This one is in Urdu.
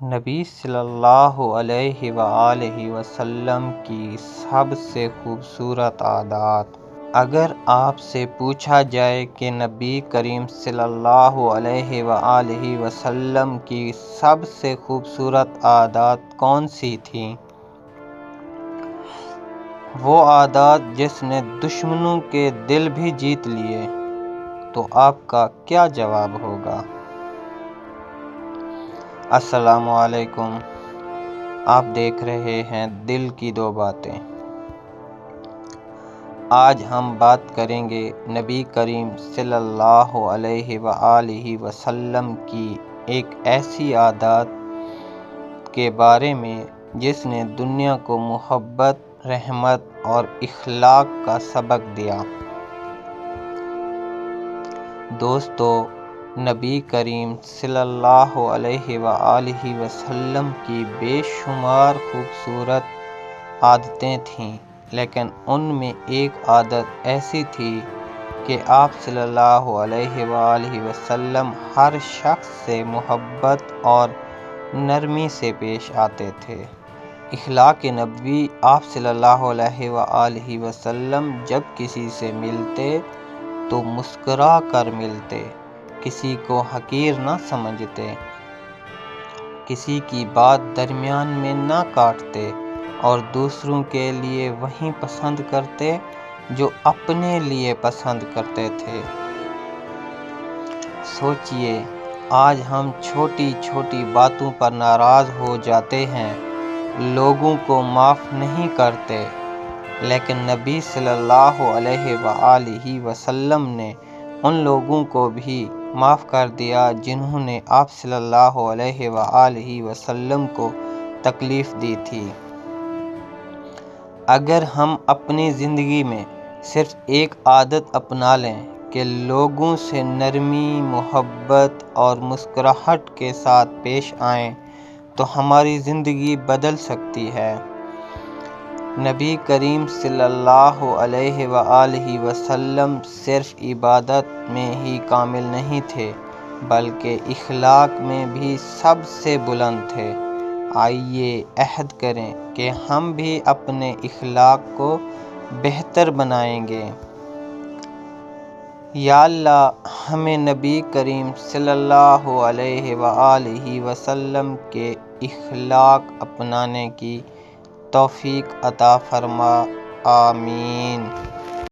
نبی صلی اللہ علیہ وآلہ وسلم کی سب سے خوبصورت عادات۔ اگر آپ سے پوچھا جائے کہ نبی کریم صلی اللہ علیہ وآلہ وسلم کی سب سے خوبصورت عادات کون سی تھیں، وہ عادات جس نے دشمنوں کے دل بھی جیت لیے، تو آپ کا کیا جواب ہوگا؟ السلام علیکم، آپ دیکھ رہے ہیں دل کی دو باتیں۔ آج ہم بات کریں گے نبی کریم صلی اللہ علیہ وآلہ وسلم کی ایک ایسی عادات کے بارے میں جس نے دنیا کو محبت، رحمت اور اخلاق کا سبق دیا۔ دوستو، نبی کریم صلی اللہ علیہ وآلہ وسلم کی بے شمار خوبصورت عادتیں تھیں، لیکن ان میں ایک عادت ایسی تھی کہ آپ صلی اللہ علیہ وآلہ وسلم ہر شخص سے محبت اور نرمی سے پیش آتے تھے۔ اخلاق نبوی: آپ صلی اللہ علیہ وآلہ وسلم جب کسی سے ملتے تو مسکرا کر ملتے، کسی کو حقیر نہ سمجھتے، کسی کی بات درمیان میں نہ کاٹتے اور دوسروں کے لیے وہی پسند کرتے جو اپنے لیے پسند کرتے تھے۔ سوچئے، آج ہم چھوٹی چھوٹی باتوں پر ناراض ہو جاتے ہیں، لوگوں کو معاف نہیں کرتے، لیکن نبی صلی اللہ علیہ وآلہ وسلم نے ان لوگوں کو بھی معاف کر دیا جنہوں نے آپ صلی اللہ علیہ وآلہ وسلم کو تکلیف دی تھی۔ اگر ہم اپنی زندگی میں صرف ایک عادت اپنا لیں کہ لوگوں سے نرمی، محبت اور مسکراہٹ کے ساتھ پیش آئیں تو ہماری زندگی بدل سکتی ہے۔ نبی کریم صلی اللہ علیہ وآلہ وسلم صرف عبادت میں ہی کامل نہیں تھے، بلکہ اخلاق میں بھی سب سے بلند تھے۔ آئیے عہد کریں کہ ہم بھی اپنے اخلاق کو بہتر بنائیں گے۔ یا اللہ، ہمیں نبی کریم صلی اللہ علیہ وآلہ وسلم کے اخلاق اپنانے کی توفیق عطا فرما، آمین۔